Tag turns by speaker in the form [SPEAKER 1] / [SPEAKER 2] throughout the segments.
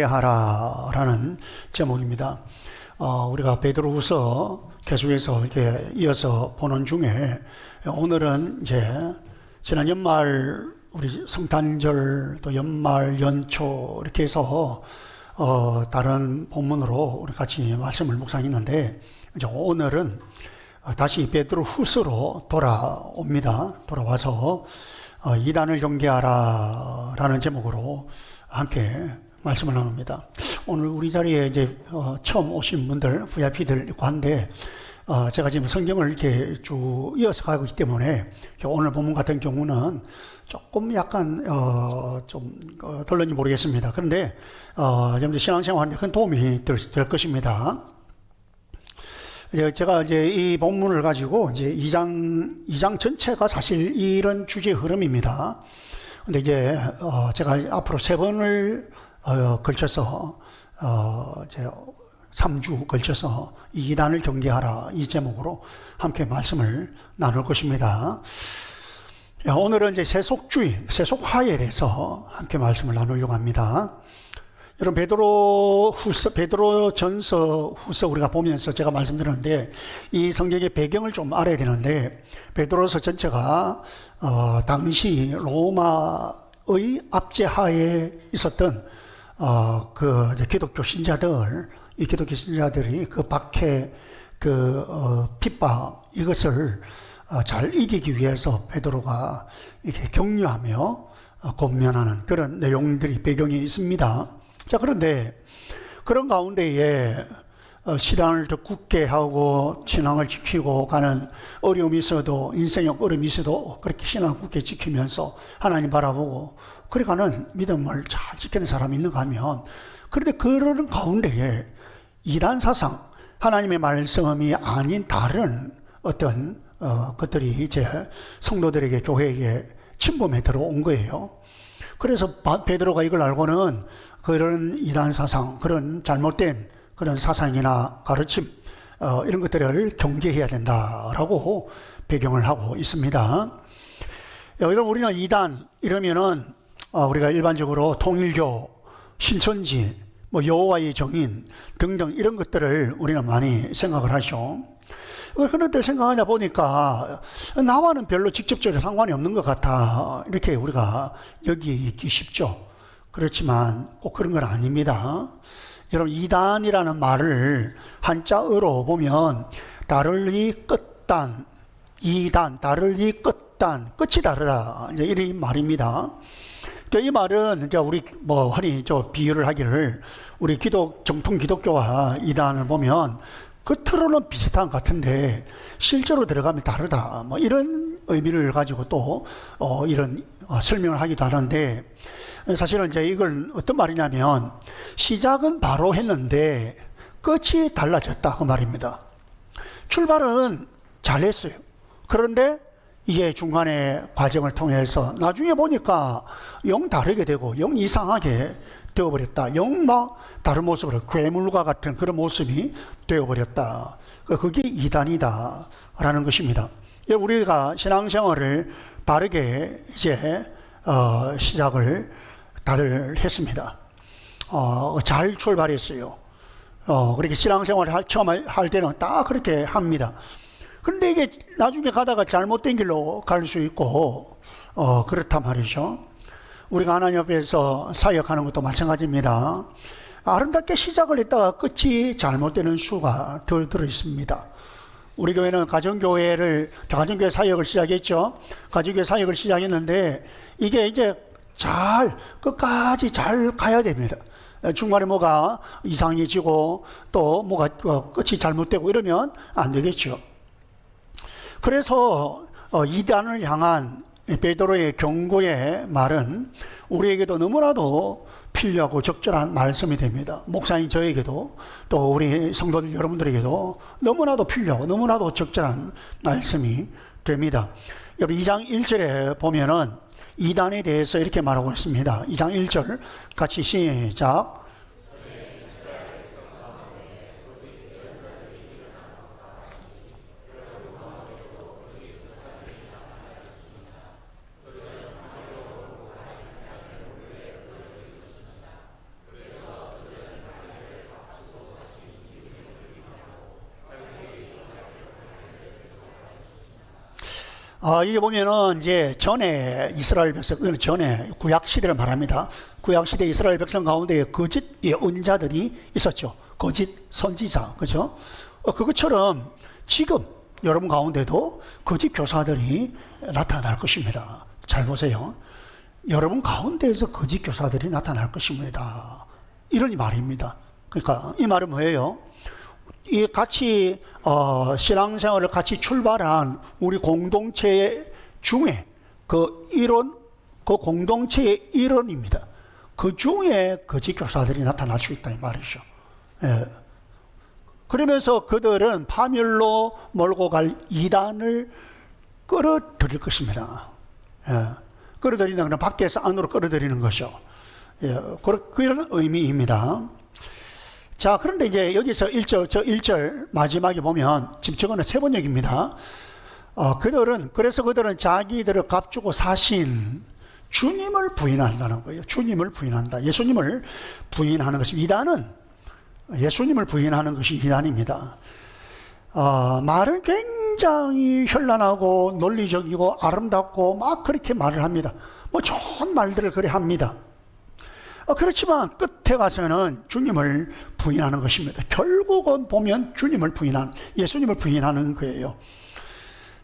[SPEAKER 1] 하라라는 제목입니다. 우리가 베드로후서 계속해서 이렇게 이어서 보는 중에 오늘은 이제 지난 연말 우리 성탄절 또 연말 연초 이렇게 해서 다른 본문으로 우리 같이 말씀을 묵상했는데 이제 오늘은 다시 베드로후서로 돌아와서 이단을 경계하라라는 제목으로 함께 말씀을 나눕니다. 오늘 우리 자리에 이제 처음 오신 분들, VIP들 있고 한데 제가 지금 성경을 이렇게 쭉 이어서 가고 있기 때문에 오늘 본문 같은 경우는 조금 약간 좀 덜런지 모르겠습니다. 그런데 여러분들 신앙생활하는데 큰 도움이 될 것입니다. 제가 이제 이 본문을 가지고 이제 2장 전체가 사실 이런 주제의 흐름입니다. 근데 이제 제가 앞으로 3번을 걸쳐서 이제 3주 걸쳐서 이단을 경계하라 이 제목으로 함께 말씀을 나눌 것입니다. 오늘은 이제 세속화에 대해서 함께 말씀을 나누려고 합니다. 여러분 베드로전서 후서 우리가 보면서 제가 말씀드렸는데 이 성경의 배경을 좀 알아야 되는데 베드로서 전체가 당시 로마의 압제하에 있었던 그 기독교 신자들이 그 박해, 핍박 이것을 잘 이기기 위해서 베드로가 이렇게 격려하며 권면하는 그런 내용들이 배경이 있습니다. 자, 그런데 그런 가운데에 신앙을 더 굳게 하고 신앙을 지키고 가는 어려움이 있어도 인생의 어려움이 있어도 그렇게 신앙을 굳게 지키면서 하나님 바라보고 그래 가는 믿음을 잘 지키는 사람이 있는가 하면 그런데 그런 가운데에 이단 사상 하나님의 말씀이 아닌 다른 어떤 것들이 이제 성도들에게 교회에 침범해 들어온 거예요. 그래서 베드로가 이걸 알고는 그런 이단 사상, 그런 잘못된 그런 사상이나 가르침 이런 것들을 경계해야 된다라고 배경을 하고 있습니다. 여러분 우리는 이단 이러면은 우리가 일반적으로 통일교, 신천지, 여호와의 정인 등등 이런 것들을 우리는 많이 생각을 하죠. 그런데 생각하냐 보니까 나와는 별로 직접적으로 상관이 없는 것 같아 이렇게 우리가 여기기 쉽죠. 그렇지만 꼭 그런 건 아닙니다. 여러분 이단이라는 말을 한자어로 보면 다를리 끝단, 이단, 다를리 끝단, 끝이 다르다 이제 이런 말입니다. 이 말은 이제 우리 흔히 비유를 하기를 우리 정통 기독교와 이단을 보면 겉으로는 비슷한 것 같은데 실제로 들어가면 다르다 이런 의미를 가지고 또 이런 설명을 하기도 하는데 사실은 이제 이걸 어떤 말이냐면 시작은 바로 했는데 끝이 달라졌다 그 말입니다. 출발은 잘했어요. 그런데 이게 중간에 과정을 통해서 나중에 보니까 영 다르게 되고 영 이상하게 되어버렸다. 영 다른 모습으로 괴물과 같은 그런 모습이 되어버렸다. 그게 이단이다 라는 것입니다. 우리가 신앙생활을 바르게 이제 시작을 다들 했습니다. 잘 출발했어요. 그렇게 신앙생활을 처음 할 때는 딱 그렇게 합니다. 그런데 이게 나중에 가다가 잘못된 길로 갈 수 있고 그렇단 말이죠. 우리가 하나님 앞에서 사역하는 것도 마찬가지입니다. 아름답게 시작을 했다가 끝이 잘못되는 수가 덜 들어 있습니다. 우리 교회는 가정교회 사역을 시작했죠. 가정교회 사역을 시작했는데 이게 이제 끝까지 잘 가야 됩니다. 중간에 뭐가 이상해지고 또 뭐가 끝이 잘못되고 이러면 안 되겠죠. 그래서 이단을 향한 베드로의 경고의 말은 우리에게도 너무나도 필요하고 적절한 말씀이 됩니다. 목사님 저에게도 또 우리 성도들 여러분들에게도 너무나도 필요하고 너무나도 적절한 말씀이 됩니다. 여러분 2장 1절에 보면은 이단에 대해서 이렇게 말하고 있습니다. 2장 1절 같이 시작. 이게 보면은 이제 전에 이스라엘 백성, 전에 구약 시대를 말합니다. 구약 시대 이스라엘 백성 가운데 거짓 예언자들이 있었죠. 거짓 선지자, 그죠? 그것처럼 지금 여러분 가운데도 거짓 교사들이 나타날 것입니다. 잘 보세요. 여러분 가운데에서 거짓 교사들이 나타날 것입니다. 이런 말입니다. 그러니까 이 말은 뭐예요? 이 같이 신앙생활을 같이 출발한 우리 공동체 중에 그 일원, 그 공동체의 일원입니다. 그 중에 거짓 교사들이 나타날 수 있다 이 말이죠. 예. 그러면서 그들은 파멸로 몰고 갈 이단을 끌어들일 것입니다. 예. 끌어들이는 건 밖에서 안으로 끌어들이는 것이죠. 예. 그런 의미입니다. 자, 그런데 이제 여기서 1절 마지막에 보면 지금 저거는 세번역입니다. 그래서 그들은 자기들을 값주고 사신 주님을 부인한다는 거예요. 주님을 부인한다. 예수님을 부인하는 것이 이단은 예수님을 부인하는 것이 이단입니다. 말은 굉장히 현란하고 논리적이고 아름답고 막 그렇게 말을 합니다. 뭐 좋은 말들을 그래 합니다. 그렇지만 끝에 가서는 주님을 부인하는 것입니다. 결국은 보면 주님을 부인하는, 예수님을 부인하는 거예요.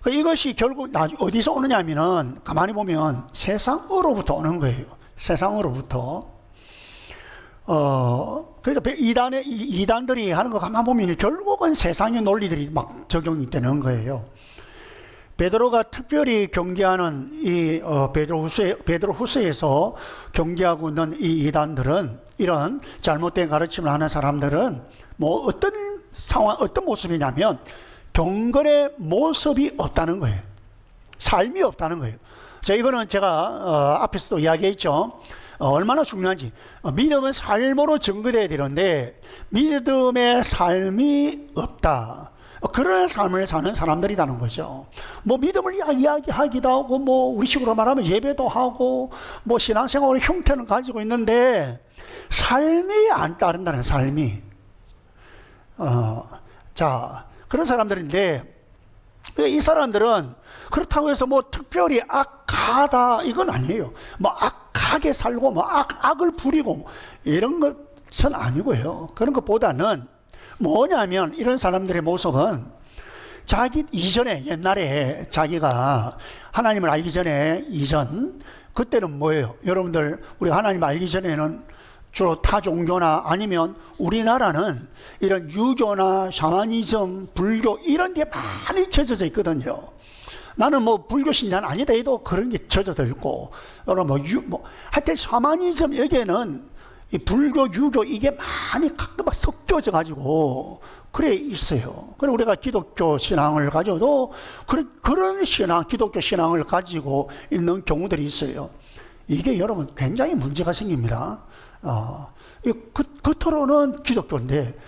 [SPEAKER 1] 이것이 결국 어디서 오느냐 하면은 가만히 보면 세상으로부터 오는 거예요. 세상으로부터. 그러니까 이단들이 하는 거 가만 보면 결국은 세상의 논리들이 막 적용이 되는 거예요. 베드로가 특별히 경계하는 이 베드로후서에서 경계하고 있는 이 이단들은, 이런 잘못된 가르침을 하는 사람들은 뭐 어떤 상황, 어떤 모습이냐면 경건의 모습이 없다는 거예요. 삶이 없다는 거예요. 자, 이거는 제가 앞에서도 이야기했죠. 얼마나 중요한지. 믿음은 삶으로 증거돼야 되는데 믿음의 삶이 없다. 그런 삶을 사는 사람들이라는 거죠. 뭐 믿음을 이야기하기도 하고, 뭐 우리식으로 말하면 예배도 하고, 뭐 신앙생활의 형태는 가지고 있는데 삶이 안 따른다는, 삶이. 자, 그런 사람들인데 이 사람들은 그렇다고 해서 뭐 특별히 악하다 이건 아니에요. 뭐 악하게 살고 뭐 악을 부리고 뭐 이런 것은 아니고요. 그런 것보다는 뭐냐면 이런 사람들의 모습은 자기 이전에, 옛날에 자기가 하나님을 알기 전에, 그때는 뭐예요? 여러분들, 우리 하나님 알기 전에는 주로 타 종교나 아니면 우리나라는 이런 유교나 샤머니즘, 불교 이런 게 많이 젖어져 있거든요. 나는 뭐 불교 신자는 아니다 해도 그런 게 젖어져 있고, 하여튼 샤머니즘 여기에는 이 불교, 유교 이게 많이 가끔 막 섞여져 가지고 그래 있어요. 그리고 우리가 기독교 신앙을 가져도 그런 신앙, 기독교 신앙을 가지고 있는 경우들이 있어요. 이게 여러분 굉장히 문제가 생깁니다. 겉으로는 기독교인데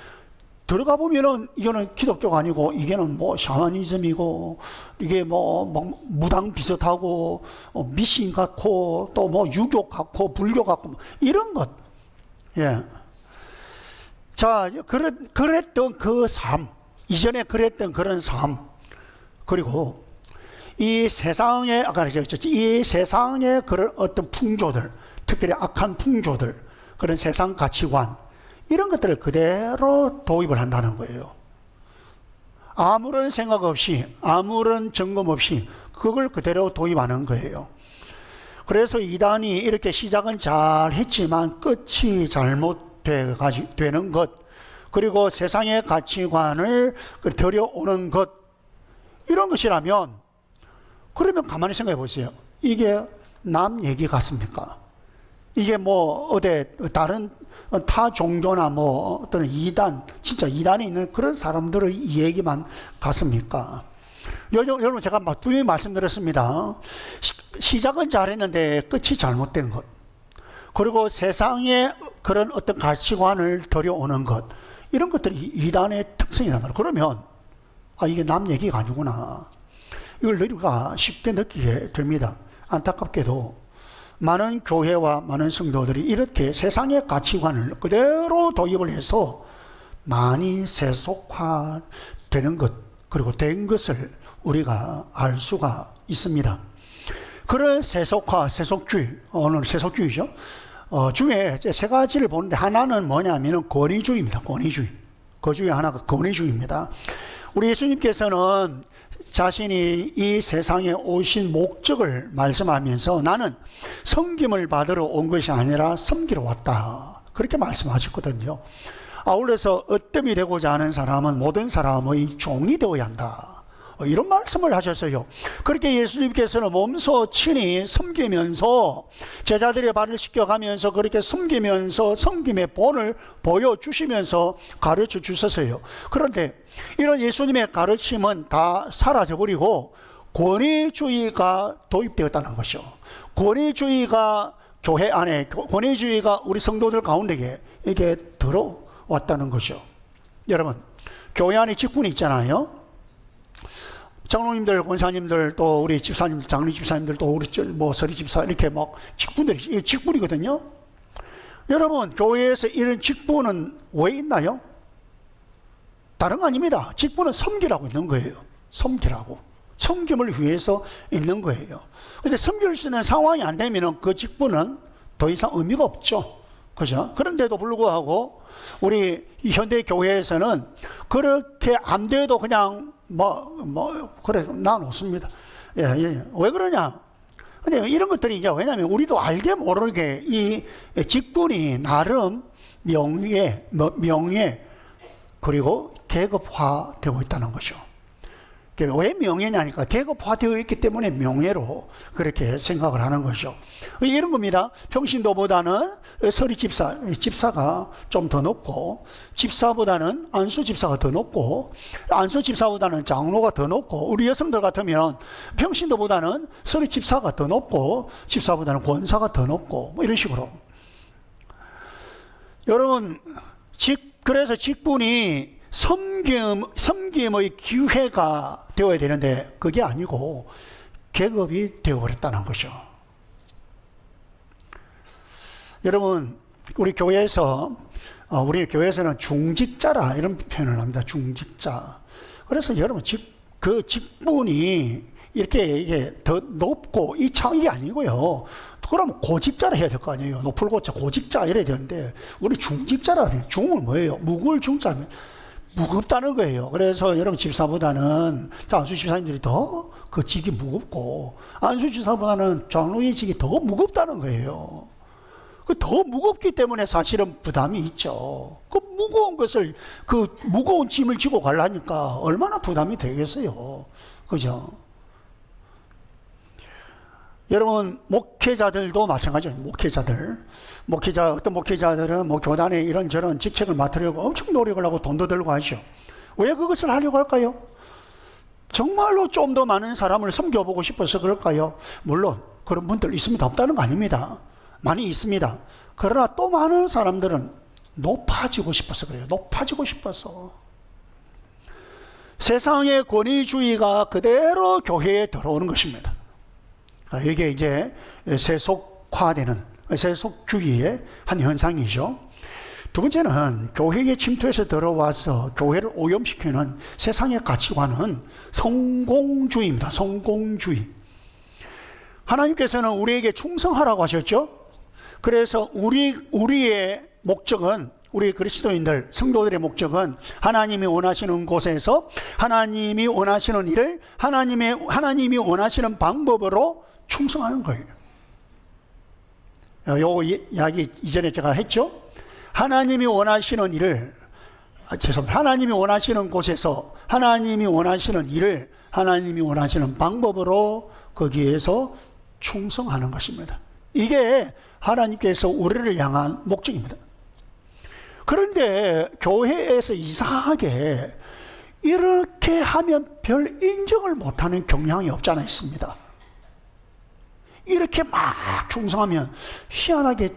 [SPEAKER 1] 들어가 보면은 이거는 기독교가 아니고 이게는 뭐 샤머니즘이고 이게 뭐 무당 비슷하고 미신 같고 또 뭐 유교 같고 불교 같고 이런 것. 예. 자, 그랬던 그 삶, 이전에 그랬던 그런 삶, 그리고 이 세상에, 아까 얘기했죠. 이 세상의 그런 어떤 풍조들, 특별히 악한 풍조들, 그런 세상 가치관, 이런 것들을 그대로 도입을 한다는 거예요. 아무런 생각 없이, 아무런 점검 없이 그걸 그대로 도입하는 거예요. 그래서 이단이 이렇게 시작은 잘 했지만 끝이 잘못되는 것, 그리고 세상의 가치관을 들여오는 것, 이런 것이라면, 그러면 가만히 생각해 보세요. 이게 남 얘기 같습니까? 이게 뭐 어디 다른 타 종교나 뭐 어떤 이단, 진짜 이단에 있는 그런 사람들의 얘기만 같습니까? 여러분, 제가 분명히 말씀드렸습니다. 시작은 잘했는데 끝이 잘못된 것, 그리고 세상에 그런 어떤 가치관을 들여오는 것, 이런 것들이 이단의 특성이란 말이에요. 그러면 이게 남 얘기가 아니구나, 이걸 우리가 쉽게 느끼게 됩니다. 안타깝게도 많은 교회와 많은 성도들이 이렇게 세상의 가치관을 그대로 도입을 해서 많이 세속화되는 것, 그리고 된 것을 우리가 알 수가 있습니다. 그런 세속화, 세속주의, 오늘 세속주의죠. 중에 세 가지를 보는데 하나는 뭐냐면 권위주의입니다. 권위주의. 그 중에 하나가 권위주의입니다. 우리 예수님께서는 자신이 이 세상에 오신 목적을 말씀하면서 나는 섬김을 받으러 온 것이 아니라 섬기러 왔다. 그렇게 말씀하셨거든요. 아울러서 어뜸이 되고자 하는 사람은 모든 사람의 종이 되어야 한다. 이런 말씀을 하셨어요. 그렇게 예수님께서는 몸소 친히 섬기면서 제자들의 발을 씻겨가면서 그렇게 섬기면서 섬김의 본을 보여주시면서 가르쳐 주셨어요. 그런데 이런 예수님의 가르침은 다 사라져버리고 권위주의가 도입되었다는 것이죠. 권위주의가 교회 안에, 권위주의가 우리 성도들 가운데 이게 들어왔다는 것이죠. 여러분, 교회 안에 직분이 있잖아요. 장로님들, 권사님들, 또 우리 집사님들, 장로 집사님들, 또 우리 서리 집사, 이렇게 막 직분들이, 직분이거든요. 여러분, 교회에서 이런 직분은 왜 있나요? 다른 거 아닙니다. 직분은 섬기라고 있는 거예요. 섬기라고. 섬김을 위해서 있는 거예요. 근데 섬길 수 있는 상황이 안 되면 그 직분은 더 이상 의미가 없죠. 그죠? 그런데도 불구하고 우리 현대 교회에서는 그렇게 안 돼도 그냥 그래, 놔놓습니다. 예. 왜 그러냐? 근데 이런 것들이 이제 왜냐면 우리도 알게 모르게 이 직분이 나름 명예, 그리고 계급화되고 있다는 거죠. 왜 명예냐니까 계급화되어 있기 때문에 명예로 그렇게 생각을 하는 거죠. 이런 겁니다. 평신도보다는 서리 집사가 좀 더 높고, 집사보다는 안수 집사가 더 높고, 안수 집사보다는 장로가 더 높고, 우리 여성들 같으면 평신도보다는 서리 집사가 더 높고, 집사보다는 권사가 더 높고, 이런 식으로. 여러분, 그래서 직분이 섬김의 기회가 되어야 되는데 그게 아니고 계급이 되어버렸다는 거죠. 우리 교회에서는 중직자라 이런 표현을 합니다. 중직자. 그래서 여러분 그 직분이 이게 더 높고 이게 아니고요. 그러면 고직자라 해야 될 거 아니에요. 높을 고자 고직자 이래야 되는데 우리 중직자라 해요. 중은 뭐예요? 묵을 중자면 무겁다는 거예요. 그래서 여러분 집사보다는 안수 집사님들이 더 그 직이 무겁고 안수 집사보다는 장로의 직이 더 무겁다는 거예요. 그 더 무겁기 때문에 사실은 부담이 있죠. 그 무거운 짐을 지고 가려니까 얼마나 부담이 되겠어요. 그죠? 여러분, 목회자들도 마찬가지예요. 어떤 목회자들은 교단에 이런저런 직책을 맡으려고 엄청 노력을 하고 돈도 들고 하죠. 왜 그것을 하려고 할까요? 정말로 좀 더 많은 사람을 섬겨보고 싶어서 그럴까요? 물론 그런 분들 있습니다. 없다는 거 아닙니다. 많이 있습니다. 그러나 또 많은 사람들은 높아지고 싶어서 그래요. 높아지고 싶어서. 세상의 권위주의가 그대로 교회에 들어오는 것입니다. 이게 이제 세속주의의 한 현상이죠. 두 번째는 교회에 침투해서 들어와서 교회를 오염시키는 세상의 가치관은 성공주의입니다. 성공주의. 하나님께서는 우리에게 충성하라고 하셨죠. 그래서 우리의 목적은, 우리 그리스도인들, 성도들의 목적은 하나님이 원하시는 곳에서 하나님이 원하시는 일을 하나님이 원하시는 방법으로 충성하는 거예요. 요 이야기 이전에 제가 했죠. 하나님이 원하시는 일을, 하나님이 원하시는 곳에서 하나님이 원하시는 일을 하나님이 원하시는 방법으로 거기에서 충성하는 것입니다. 이게 하나님께서 우리를 향한 목적입니다. 그런데 교회에서 이상하게 이렇게 하면 별 인정을 못하는 경향이 없지 않아 있습니다. 이렇게 막 충성하면 희한하게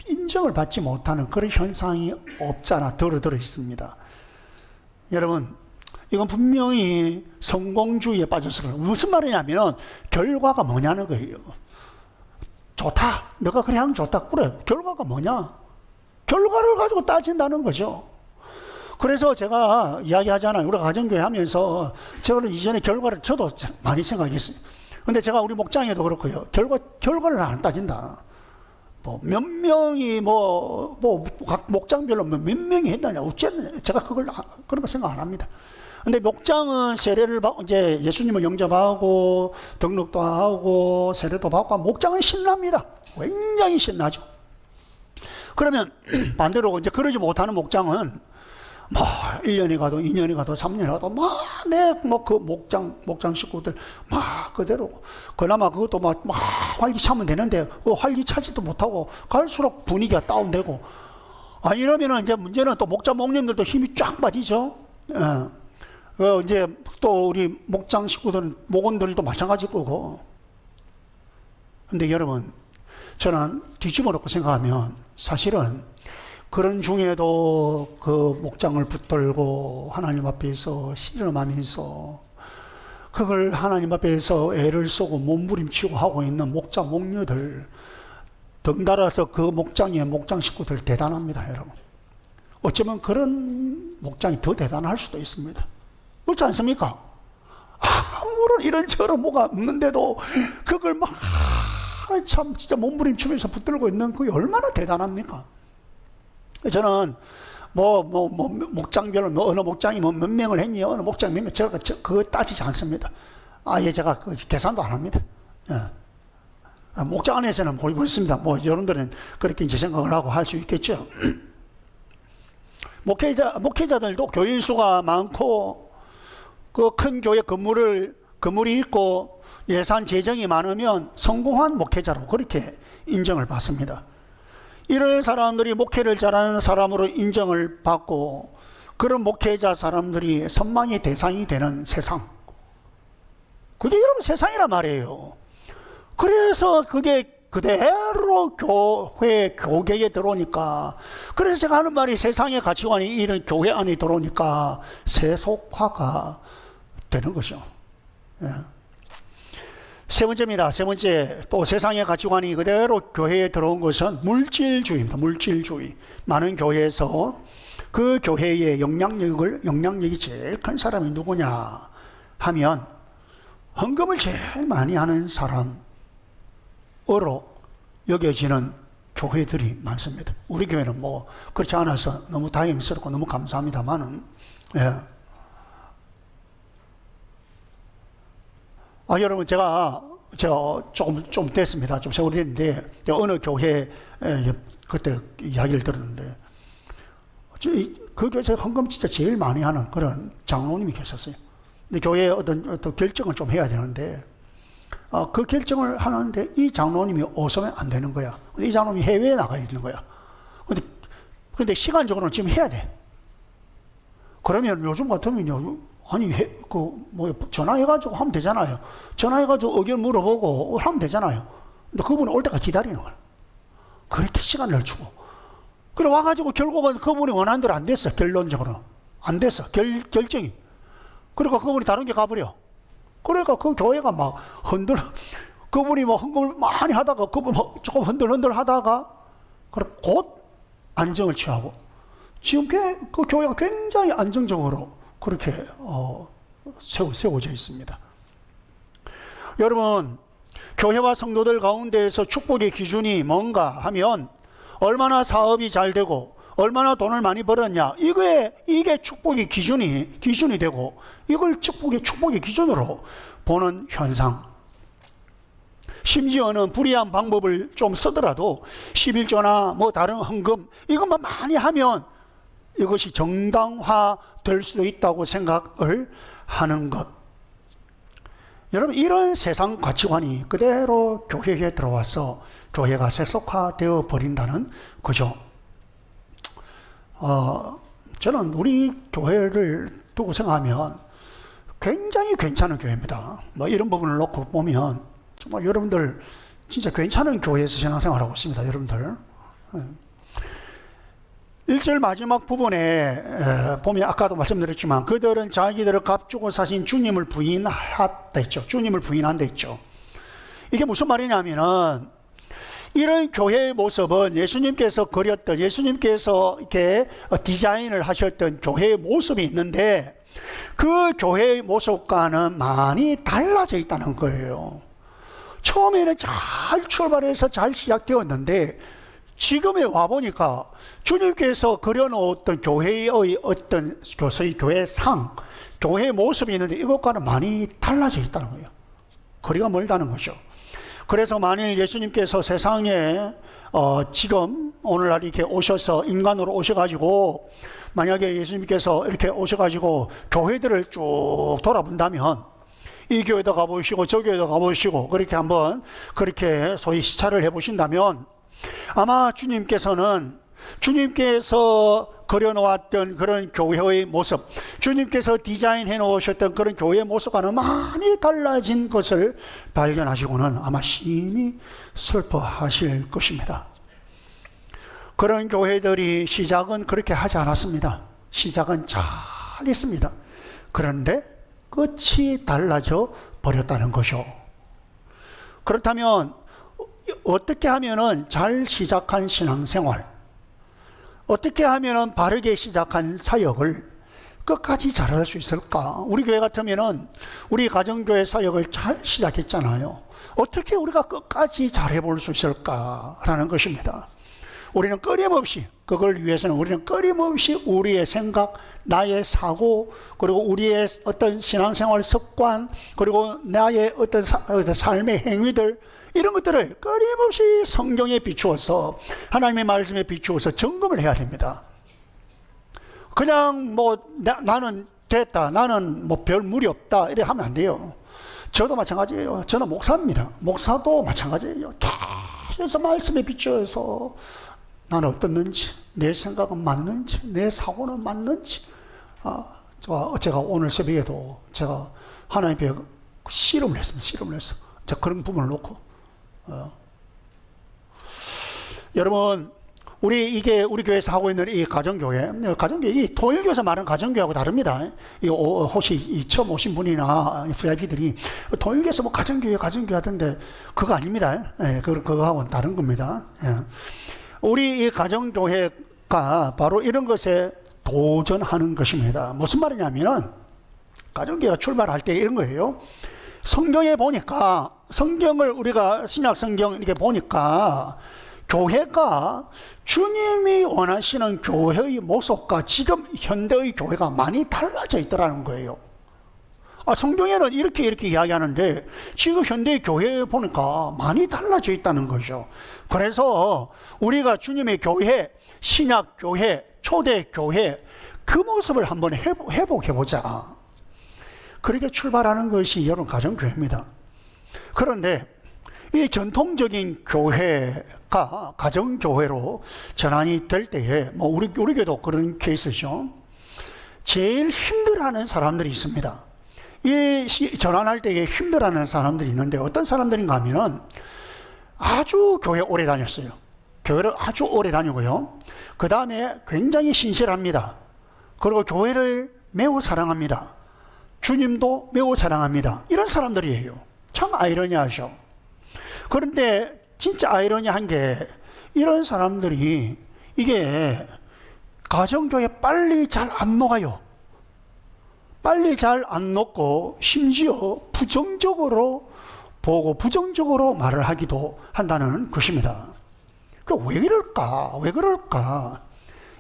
[SPEAKER 1] 인정을 받지 못하는 그런 현상이 없잖아 들어 있습니다. 여러분, 이건 분명히 성공주의에 빠져서 그래요. 무슨 말이냐면 결과가 뭐냐는 거예요. 좋다, 너가 그래 하면 좋다. 그래, 결과가 뭐냐? 결과를 가지고 따진다는 거죠. 그래서 제가 이야기하잖아요. 우리가 가정교회 하면서 저는 이전에 결과를 저도 많이 생각했어요. 근데 제가 우리 목장에도 그렇고요. 결과를 안 따진다. 뭐 몇 명이 각 목장별로 몇 명이 했느냐, 어쨌느냐. 제가 그런 거 생각 안 합니다. 근데 목장은 세례를 받고, 이제 예수님을 영접하고, 등록도 하고, 세례도 받고, 목장은 신납니다. 굉장히 신나죠. 그러면 반대로 이제 그러지 못하는 목장은 1년이 가도 2년이 가도 3년이 가도 그 목장 식구들 그대로, 그나마 그것도 활기차면 되는데 그 활기차지도 못하고 갈수록 분위기가 다운되고, 이러면은 이제 문제는 또 목장 목년들도 힘이 쫙 빠지죠. 이제 또 우리 목장 식구들은 목원들도 마찬가지일 거고. 근데 여러분, 저는 뒤집어 놓고 생각하면 사실은 그런 중에도 그 목장을 붙들고 하나님 앞에서 씨름하면서 그걸 하나님 앞에서 애를 쓰고 몸부림치고 하고 있는 목자 목녀들, 덩달아서 그 목장의 목장 식구들 대단합니다, 여러분. 어쩌면 그런 목장이 더 대단할 수도 있습니다. 그렇지 않습니까? 아무런 이런저런 뭐가 없는데도 그걸 참 진짜 몸부림치면서 붙들고 있는 그게 얼마나 대단합니까? 저는 목장별로 어느 목장이 몇 명을 했니, 어느 목장이 몇 명, 제가 그거 따지지 않습니다. 제가 그 계산도 안 합니다. 목장 안에서는 모르겠습니다. 여러분들은 그렇게 이제 생각을 하고 할 수 있겠죠. 목회자들도 교인 수가 많고, 그 큰 교회 건물이 있고, 예산 재정이 많으면 성공한 목회자로 그렇게 인정을 받습니다. 이런 사람들이 목회를 잘하는 사람으로 인정을 받고, 그런 목회자 사람들이 선망의 대상이 되는 세상, 그게 여러분 세상이란 말이에요. 그래서 그게 그대로 교계에 들어오니까, 그래서 제가 하는 말이 세상의 가치관이 이런 교회 안에 들어오니까 세속화가 되는 거죠. 세 번째입니다. 세 번째, 또 세상의 가치관이 그대로 교회에 들어온 것은 물질주의입니다. 물질주의. 많은 교회에서 그 교회의 영향력이 제일 큰 사람이 누구냐 하면 헌금을 제일 많이 하는 사람으로 여겨지는 교회들이 많습니다. 우리 교회는 그렇지 않아서 너무 다행스럽고 너무 감사합니다만은, 여러분, 제가 좀 됐습니다. 좀 세월이 됐는데, 어느 교회, 그때 이야기를 들었는데, 그 교회에서 헌금 진짜 제일 많이 하는 그런 장로님이 계셨어요. 근데 교회에 어떤 결정을 좀 해야 되는데, 그 결정을 하는데 이 장로님이 없으면 안 되는 거야. 이 장로님이 해외에 나가야 되는 거야. 근데 시간적으로는 지금 해야 돼. 그러면 요즘 같으면요, 전화해가지고 하면 되잖아요. 전화해가지고 의견 물어보고 하면 되잖아요. 근데 그분이 올 때까지 기다리는 거예요. 그렇게 시간을 주고. 그래 와가지고 결국은 그분이 원하는 대로 안 됐어. 결론적으로. 안 됐어. 결정이. 그러니까 그분이 다른 게 가버려. 그러니까 그 교회가 그분이 헌금을 많이 하다가, 그분 조금 흔들흔들 하다가, 곧 안정을 취하고. 지금 그 교회가 굉장히 안정적으로 그렇게 세워져 있습니다. 여러분, 교회와 성도들 가운데에서 축복의 기준이 뭔가 하면 얼마나 사업이 잘 되고 얼마나 돈을 많이 벌었냐, 이게 축복의 기준이 되고, 이걸 축복의 기준으로 보는 현상. 심지어는 불이한 방법을 좀 쓰더라도 11조나 다른 헌금 이것만 많이 하면 이것이 정당화 될 수도 있다고 생각을 하는 것. 여러분, 이런 세상 가치관이 그대로 교회에 들어와서 교회가 세속화되어 버린다는 거죠. 저는 우리 교회를 두고 생각하면 굉장히 괜찮은 교회입니다. 이런 부분을 놓고 보면 정말 여러분들 진짜 괜찮은 교회에서 신앙생활하고 있습니다. 여러분들. 1절 마지막 부분에 보면 아까도 말씀드렸지만 그들은 자기들을 값주고 사신 주님을 부인했다 했죠. 주님을 부인한다 했죠. 이게 무슨 말이냐면은, 이런 교회의 모습은 예수님께서 그렸던, 예수님께서 이렇게 디자인을 하셨던 교회의 모습이 있는데 그 교회의 모습과는 많이 달라져 있다는 거예요. 처음에는 잘 출발해서 잘 시작되었는데 지금에 와보니까 주님께서 그려놓았던 교회의 어떤 소위 교회 상, 교회의 모습이 있는데 이것과는 많이 달라져 있다는 거예요. 거리가 멀다는 거죠. 그래서 만일 예수님께서 세상에 지금 오늘날 이렇게 오셔서 인간으로 오셔가지고 만약에 예수님께서 이렇게 오셔가지고 교회들을 쭉 돌아본다면 이 교회도 가보시고 저 교회도 가보시고 그렇게 한번 그렇게 소위 시찰을 해보신다면 아마 주님께서 그려놓았던 그런 교회의 모습, 주님께서 디자인해 놓으셨던 그런 교회의 모습과는 많이 달라진 것을 발견하시고는 아마 심히 슬퍼하실 것입니다. 그런 교회들이 시작은 그렇게 하지 않았습니다. 시작은 잘했습니다. 그런데 끝이 달라져 버렸다는 거죠. 그렇다면 어떻게 하면은 잘 시작한 신앙생활, 어떻게 하면은 바르게 시작한 사역을 끝까지 잘할 수 있을까? 우리 교회 같으면은 우리 가정교회 사역을 잘 시작했잖아요. 어떻게 우리가 끝까지 잘해볼 수 있을까라는 것입니다. 우리는 끊임없이 그걸 위해서는 우리는 끊임없이 우리의 생각, 나의 사고, 그리고 우리의 어떤 신앙생활 습관, 그리고 나의 어떤 삶의 행위들, 이런 것들을 끊임없이 성경에 비추어서 하나님의 말씀에 비추어서 점검을 해야 됩니다. 그냥 나는 됐다, 나는 별 무리 없다 이렇게 하면 안 돼요. 저도 마찬가지예요. 저는 목사입니다. 목사도 마찬가지예요. 계속 말씀에 비추어서 나는 어떻는지, 내 생각은 맞는지, 내 사고는 맞는지. 제가 오늘 새벽에도 제가 하나님 앞에 씨름을 했습니다. 씨름을 했어. 제가 그런 부분을 놓고. 여러분, 우리 교회에서 하고 있는 이 가정교회, 이 통일교에서 말하는 가정교회하고 다릅니다. 혹시 처음 오신 분이나 VIP들이 통일교에서 가정교회 하던데 그거 아닙니다. 그거하고는 다른 겁니다. 우리 이 가정교회가 바로 이런 것에 도전하는 것입니다. 무슨 말이냐면은 가정교회가 출발할 때 이런 거예요. 성경에 보니까, 성경을 우리가 신약 성경 이렇게 보니까 교회가 주님이 원하시는 교회의 모습과 지금 현대의 교회가 많이 달라져 있더라는 거예요. 성경에는 이렇게 이야기하는데 지금 현대의 교회에 보니까 많이 달라져 있다는 거죠. 그래서 우리가 주님의 교회, 신약 교회, 초대 교회 그 모습을 한번 회복해보자. 그렇게 출발하는 것이 여러분 가정교회입니다. 그런데 이 전통적인 교회가 가정교회로 전환이 될 때에 우리 교회도 그런 케이스죠. 제일 힘들어하는 사람들이 있습니다. 이 전환할 때에 힘들어하는 사람들이 있는데 어떤 사람들인가 하면은 아주 교회 오래 다녔어요. 교회를 아주 오래 다니고요. 그 다음에 굉장히 신실합니다. 그리고 교회를 매우 사랑합니다. 주님도 매우 사랑합니다. 이런 사람들이에요. 참 아이러니하죠. 그런데 진짜 아이러니한 게 이런 사람들이 이게 가정교회 빨리 잘 안 녹아요. 빨리 잘 안 녹고 심지어 부정적으로 보고 부정적으로 말을 하기도 한다는 것입니다. 왜 그럴까?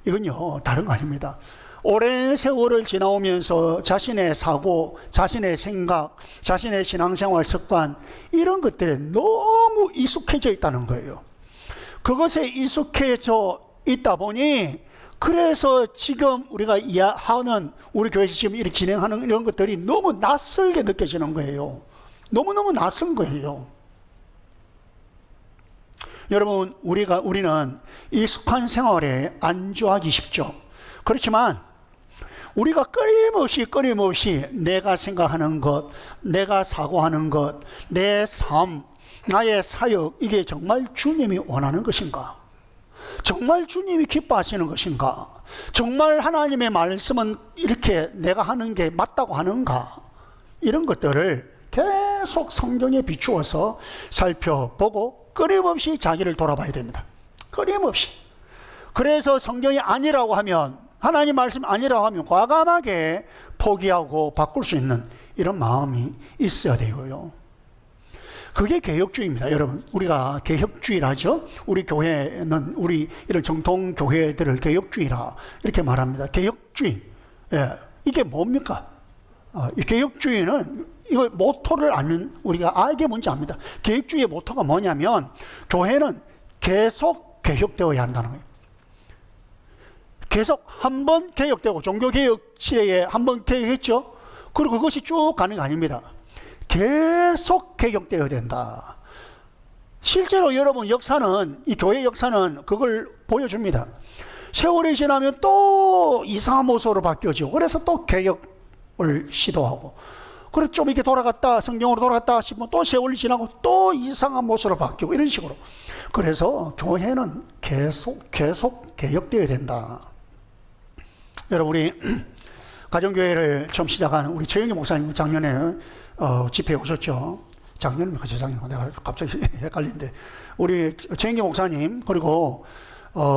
[SPEAKER 1] 이건요, 다른 거 아닙니다. 오랜 세월을 지나오면서 자신의 사고, 자신의 생각, 자신의 신앙생활 습관 이런 것들에 너무 익숙해져 있다는 거예요. 그것에 익숙해져 있다 보니 그래서 지금 우리가 하는 우리 교회에서 지금 이렇게 진행하는 이런 것들이 너무 낯설게 느껴지는 거예요. 너무너무 낯선 거예요. 여러분, 우리는 익숙한 생활에 안주하기 쉽죠. 그렇지만 우리가 끊임없이 내가 생각하는 것, 내가 사고하는 것, 내 삶, 나의 사역, 이게 정말 주님이 원하는 것인가? 정말 주님이 기뻐하시는 것인가? 정말 하나님의 말씀은 이렇게 내가 하는 게 맞다고 하는가? 이런 것들을 계속 성경에 비추어서 살펴보고 끊임없이 자기를 돌아봐야 됩니다. 끊임없이. 그래서 성경이 아니라고 하면, 하나님 말씀 아니라고 하면 과감하게 포기하고 바꿀 수 있는 이런 마음이 있어야 되고요. 그게 개혁주의입니다. 여러분, 우리가 개혁주의라 하죠. 우리 교회는 우리 이런 정통 교회들을 개혁주의라 이렇게 말합니다. 개혁주의. 예, 이게 뭡니까? 이 개혁주의는 이거 모토를 아는 우리가 알게 뭔지 압니다. 개혁주의의 모토가 뭐냐면 교회는 계속 개혁되어야 한다는 거예요. 계속 한 번 개혁되고 종교개혁 시대에 한 번 개혁했죠. 그리고 그것이 쭉 가는 거 아닙니다. 계속 개혁되어야 된다. 실제로 여러분 역사는 이 교회 역사는 그걸 보여줍니다. 세월이 지나면 또 이상한 모습으로 바뀌어지고 그래서 또 개혁을 시도하고 그래서 좀 이렇게 돌아갔다 성경으로 돌아갔다 싶으면 또 세월이 지나고 또 이상한 모습으로 바뀌고 이런 식으로. 그래서 교회는 계속 개혁되어야 된다. 여러분 우리 가정교회를 처음 시작한 우리 최영기 목사님 작년에 집회에 오셨죠. 작년이면 그죠? 작년 내가 갑자기 헷갈리는데 우리 최영기 목사님 그리고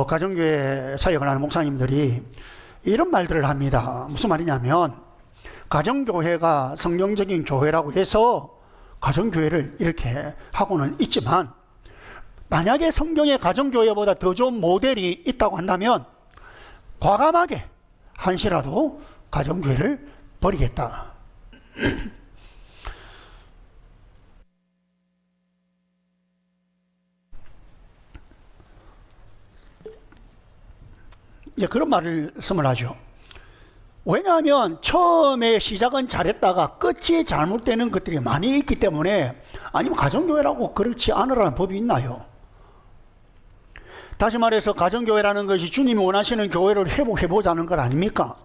[SPEAKER 1] 가정교회 사역을 하는 목사님들이 이런 말들을 합니다. 무슨 말이냐면 가정교회가 성경적인 교회라고 해서 가정교회를 이렇게 하고는 있지만 만약에 성경의 가정교회보다 더 좋은 모델이 있다고 한다면 과감하게 한시라도 가정교회를 버리겠다. 그런 말씀을 하죠. 왜냐하면 처음에 시작은 잘했다가 끝이 잘못되는 것들이 많이 있기 때문에 아니면 가정교회라고 그렇지 않으라는 법이 있나요? 다시 말해서 가정교회라는 것이 주님이 원하시는 교회를 회복해보자는 것 아닙니까?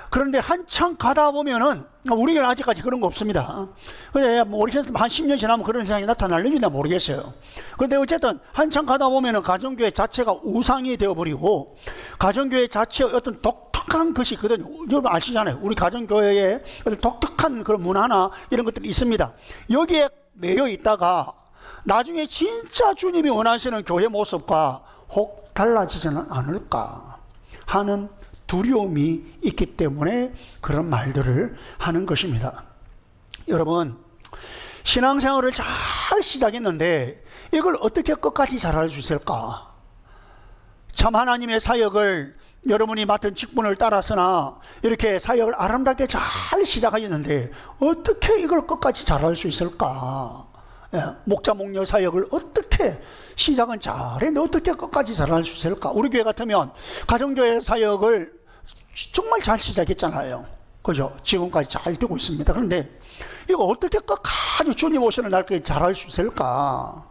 [SPEAKER 1] 그런데 한참 가다 보면은 우리는 아직까지 그런 거 없습니다. 근데 모르겠어요. 한 10년 지나면 그런 생각이 나타날는지 모르겠어요. 그런데 어쨌든 한참 가다 보면은 가정교회 자체가 우상이 되어버리고 가정교회 자체의 어떤 독특한 것이 있거든요. 여러분 아시잖아요. 우리 가정교회에 어떤 독특한 그런 문화나 이런 것들이 있습니다. 여기에 매여 있다가 나중에 진짜 주님이 원하시는 교회 모습과 혹 달라지지는 않을까 하는 두려움이 있기 때문에 그런 말들을 하는 것입니다. 여러분, 신앙생활을 잘 시작했는데 이걸 어떻게 끝까지 잘할 수 있을까? 참 하나님의 사역을 여러분이 맡은 직분을 따라서나 이렇게 사역을 아름답게 잘 시작하셨는데 어떻게 이걸 끝까지 잘할 수 있을까? 목자 목녀 사역을 어떻게 시작은 잘했는데 어떻게 끝까지 잘할 수 있을까? 우리 교회 같으면 가정교회 사역을 정말 잘 시작했잖아요. 그죠? 지금까지 잘 되고 있습니다. 그런데 이거 어떻게 끝까지 주님 오시는 날까지 잘할 수 있을까?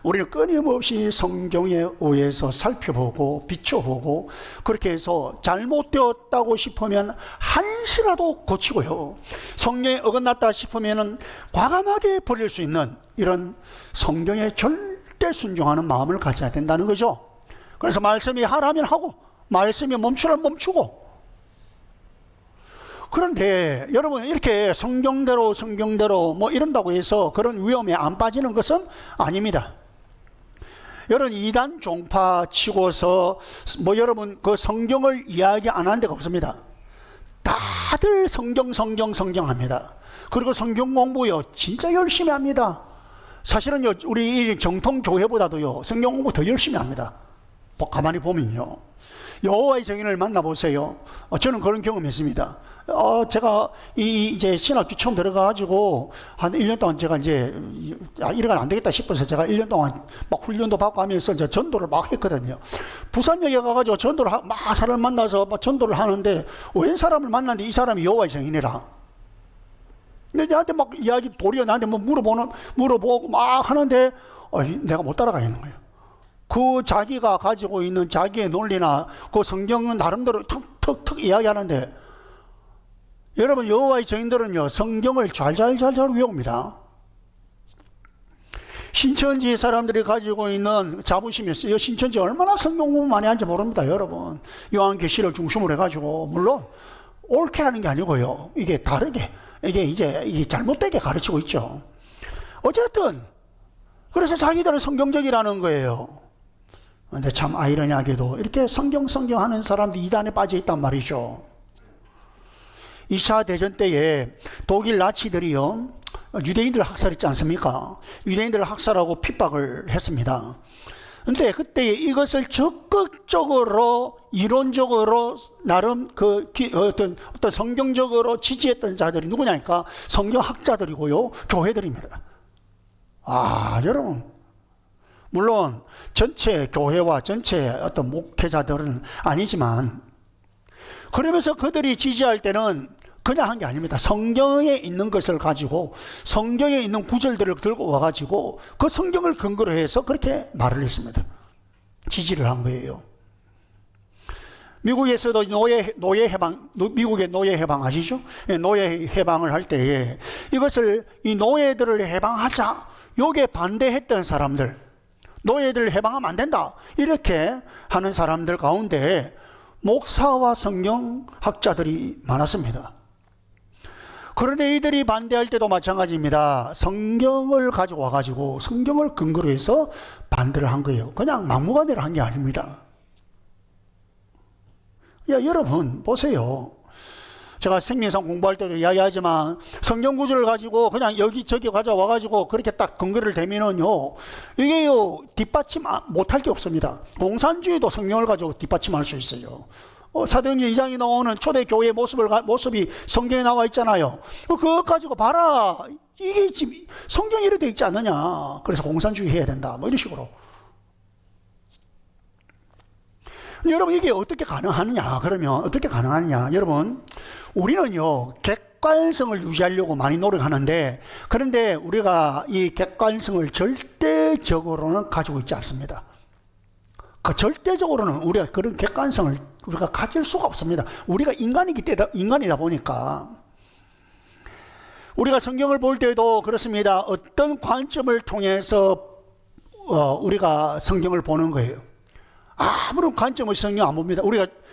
[SPEAKER 1] 우리는 끊임없이 성경에 의해서 살펴보고 비춰보고 그렇게 해서 잘못되었다고 싶으면 한시라도 고치고요. 성경에 어긋났다 싶으면 과감하게 버릴 수 있는 이런 성경에 절대 순종하는 마음을 가져야 된다는 거죠. 그래서 말씀이 하라면 하고 말씀이 멈추라면 멈추고. 그런데 여러분 이렇게 성경대로 뭐 이런다고 해서 그런 위험에 안 빠지는 것은 아닙니다. 여러분 이단 종파 치고서 뭐 여러분 그 성경을 이야기 안 하는 데가 없습니다. 다들 성경 합니다. 그리고 성경 공부요 진짜 열심히 합니다. 사실은요 우리 정통 교회보다도요 성경 공부 더 열심히 합니다. 가만히 보면요 여호와의 증인을 만나보세요. 저는 그런 경험했습니다. 제가 이제 신학교 처음 들어가가지고 한 1년 동안 제가 이제 이래가 안 되겠다 싶어서 제가 1년 동안 막 훈련도 받고 하면서 이제 전도를 막 했거든요. 부산역에 가가지고 전도를 막 사람을 만나서 막 전도를 하는데 웬 사람을 만났는데 이 사람이 여호와의 증인이라. 근데 나한테 막 이야기 도리어 나한테 뭐 물어보고 막 하는데 내가 못 따라가겠는 거예요. 그 자기가 가지고 있는 자기의 논리나 그 성경은 나름대로 턱 이야기하는데 여러분 여호와의 증인들은요 성경을 잘 외웁니다. 신천지 사람들이 가지고 있는 자부심이 있어요. 신천지 얼마나 성경 공부 많이 하는지 모릅니다. 여러분 요한계시를 중심으로 해가지고 물론 옳게 하는 게 아니고요 이게 다르게 이게 잘못되게 가르치고 있죠. 어쨌든 그래서 자기들은 성경적이라는 거예요. 근데 참 아이러니하게도 이렇게 성경 하는 사람들이 이단에 빠져 있단 말이죠. 2차 대전 때에 독일 나치들이요 유대인들 학살했지 않습니까? 유대인들을 학살하고 핍박을 했습니다. 근데 그때 이것을 적극적으로 이론적으로 나름 어떤 성경적으로 지지했던 자들이 누구냐니까 성경학자들이고요, 교회들입니다. 여러분, 물론 전체 교회와 전체 어떤 목회자들은 아니지만, 그러면서 그들이 지지할 때는 그냥 한 게 아닙니다. 성경에 있는 것을 가지고, 성경에 있는 구절들을 들고 와가지고 그 성경을 근거로 해서 그렇게 말을 했습니다. 지지를 한 거예요. 미국에서도 노예 해방, 미국의 노예 해방 아시죠? 노예 해방을 할 때에 이것을, 이 노예들을 해방하자, 요게 반대했던 사람들, 노예들을 해방하면 안 된다, 이렇게 하는 사람들 가운데 목사와 성경학자들이 많았습니다. 그런데 이들이 반대할 때도 마찬가지입니다. 성경을 가지고 와가지고 성경을 근거로 해서 반대를 한 거예요. 그냥 막무가내로 한 게 아닙니다. 여러분 보세요. 제가 생명상 공부할 때도 이야기하지만 성경 구절을 가지고 그냥 여기저기 가져와가지고 그렇게 딱 근거를 대면은요, 이게요 뒷받침 못할 게 없습니다. 공산주의도 성경을 가지고 뒷받침할 수 있어요. 사도행전 2장에 나오는 초대교회의 모습이 성경에 나와 있잖아요. 그거 가지고 봐라, 이게 지금 성경에 이렇게 돼 있지 않느냐, 그래서 공산주의 해야 된다, 뭐 이런 식으로. 여러분, 이게 어떻게 가능하느냐, 그러면 어떻게 가능하느냐, 여러분, 우리는요 객관성을 유지하려고 많이 노력하는데, 그런데 우리가 이 객관성을 절대적으로는 가지고 있지 않습니다. 절대적으로는 우리가 그런 객관성을 우리가 가질 수가 없습니다. 우리가 인간이다 보니까. 우리가 성경을 볼 때도 그렇습니다. 어떤 관점을 통해서 우리가 성경을 보는 거예요. 아무런 관점을 성경 안 봅니다.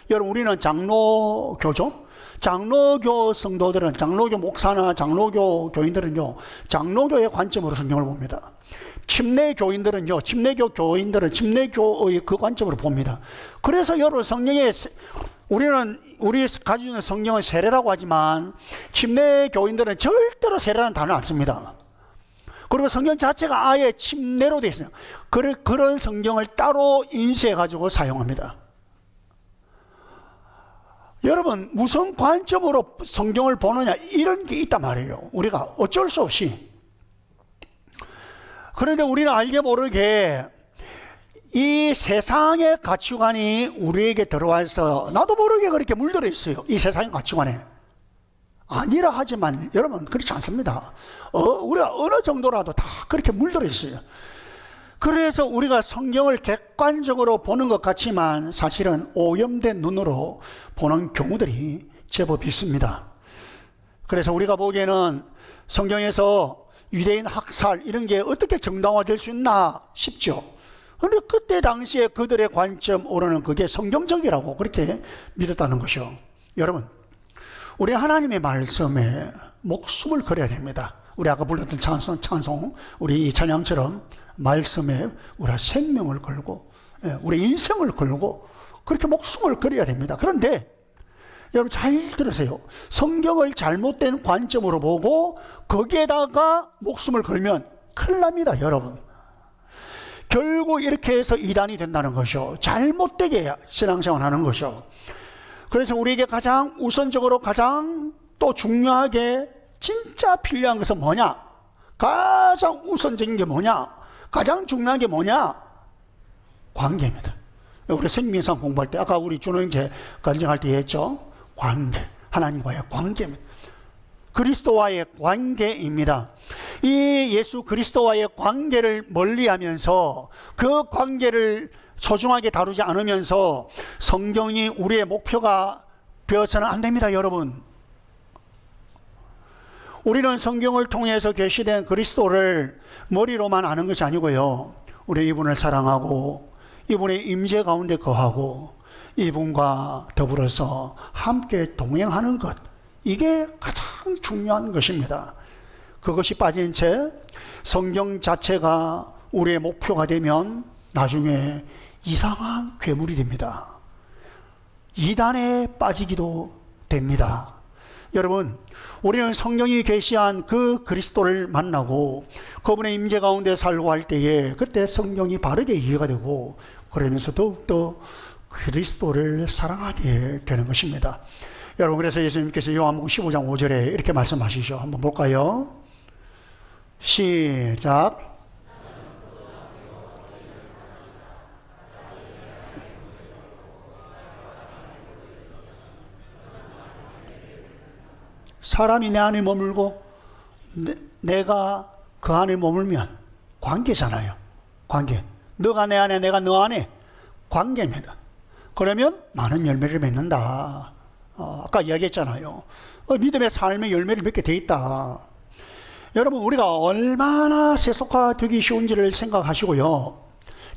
[SPEAKER 1] 여러분, 우리는 장로교죠. 장로교 성도들은, 장로교 목사나 장로교 교인들은요, 장로교의 관점으로 성경을 봅니다. 침례교 교인들은 침례교의 그 관점으로 봅니다. 그래서 여러분, 우리 가지고 있는 성경은 세례라고 하지만 침례교인들은 절대로 세례라는 단어를 안 씁니다. 그리고 성경 자체가 아예 침례로 되어 있어요. 그런 성경을 따로 인쇄해 가지고 사용합니다. 여러분, 무슨 관점으로 성경을 보느냐, 이런 게 있단 말이에요. 우리가 어쩔 수 없이. 그런데 우리는 알게 모르게 이 세상의 가치관이 우리에게 들어와서 나도 모르게 그렇게 물들어 있어요. 이 세상의 가치관에. 아니라 하지만 여러분, 그렇지 않습니다. 우리가 어느 정도라도 다 그렇게 물들어 있어요. 그래서 우리가 성경을 객관적으로 보는 것 같지만 사실은 오염된 눈으로 보는 경우들이 제법 있습니다. 그래서 우리가 보기에는 성경에서 유대인 학살 이런 게 어떻게 정당화될 수 있나 싶죠. 그런데 그때 당시에 그들의 관점으로는 그게 성경적이라고 그렇게 믿었다는 것이요. 여러분, 우리 하나님의 말씀에 목숨을 걸어야 됩니다. 우리 아까 불렀던 찬송, 우리 이 찬양처럼 말씀에 우리가 생명을 걸고, 우리 인생을 걸고 그렇게 목숨을 걸어야 됩니다. 그런데 여러분 잘 들으세요. 성경을 잘못된 관점으로 보고 거기에다가 목숨을 걸면 큰일 납니다, 여러분. 결국 이렇게 해서 이단이 된다는 것이요, 잘못되게 신앙생활 하는 것이요. 그래서 우리에게 가장 우선적으로 가장 또 중요하게 진짜 필요한 것은 뭐냐? 가장 우선적인 게 뭐냐? 가장 중요한 게 뭐냐? 관계입니다. 우리 생명상 공부할 때 아까 우리 준호형제 간증할 때 했죠. 관계, 하나님과의 관계입니다. 그리스도와의 관계입니다. 이 예수 그리스도와의 관계를 멀리하면서 그 관계를 소중하게 다루지 않으면서 성경이 우리의 목표가 되어서는 안 됩니다, 여러분. 우리는 성경을 통해서 계시된 그리스도를 머리로만 아는 것이 아니고요, 우리 이분을 사랑하고 이분의 임재 가운데 거하고 이분과 더불어서 함께 동행하는 것, 이게 가장 중요한 것입니다. 그것이 빠진 채 성경 자체가 우리의 목표가 되면 나중에 이상한 괴물이 됩니다. 이단에 빠지기도 됩니다. 여러분, 우리는 성령이 계시한 그 그리스도를 만나고 그분의 임재 가운데 살고 할 때에 그때 성령이 바르게 이해가 되고 그러면서 더욱더 그리스도를 사랑하게 되는 것입니다. 여러분, 그래서 예수님께서 요한복음 15장 5절에 이렇게 말씀하시죠. 한번 볼까요? 시작. 사람이 내 안에 머물고 내가 그 안에 머물면 관계잖아요. 관계. 너가 내 안에 내가 너 안에 관계입니다. 그러면 많은 열매를 맺는다. 아까 이야기했잖아요. 믿음의 삶의 열매를 맺게 돼 있다. 여러분, 우리가 얼마나 세속화되기 쉬운지를 생각하시고요.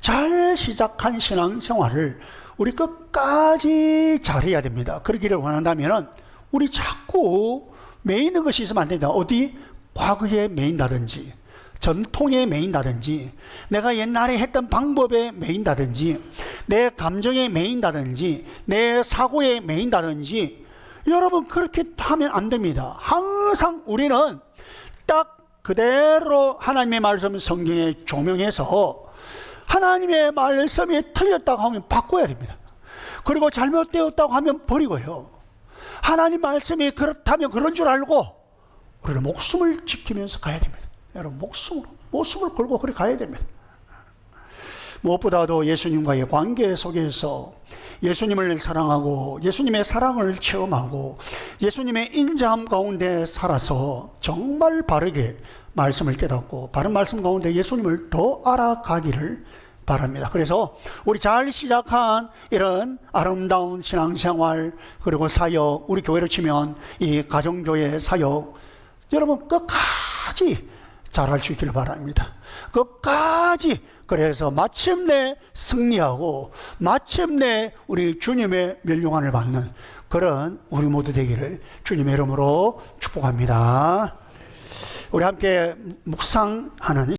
[SPEAKER 1] 잘 시작한 신앙생활을 우리 끝까지 잘해야 됩니다. 그러기를 원한다면 우리 자꾸 매이는 것이 있으면 안 된다. 어디? 과거에 매인다든지 전통에 매인다든지 내가 옛날에 했던 방법에 매인다든지 내 감정에 매인다든지 내 사고에 매인다든지 여러분, 그렇게 하면 안 됩니다. 항상 우리는 딱 그대로 하나님의 말씀 성경에 조명해서 하나님의 말씀이 틀렸다고 하면 바꿔야 됩니다. 그리고 잘못되었다고 하면 버리고요. 하나님 말씀이 그렇다면 그런 줄 알고 우리는 목숨을 지키면서 가야 됩니다. 여러분, 목숨을 걸고 그렇게 가야 됩니다. 무엇보다도 예수님과의 관계 속에서 예수님을 사랑하고 예수님의 사랑을 체험하고 예수님의 인자함 가운데 살아서 정말 바르게 말씀을 깨닫고 바른 말씀 가운데 예수님을 더 알아가기를 바랍니다. 그래서 우리 잘 시작한 이런 아름다운 신앙생활 그리고 사역, 우리 교회로 치면 이 가정교회 사역, 여러분 끝까지 잘할 수 있기를 바랍니다. 끝까지. 그래서 마침내 승리하고 마침내 우리 주님의 멸류관을 받는 그런 우리 모두 되기를 주님의 이름으로 축복합니다. 우리 함께 묵상하는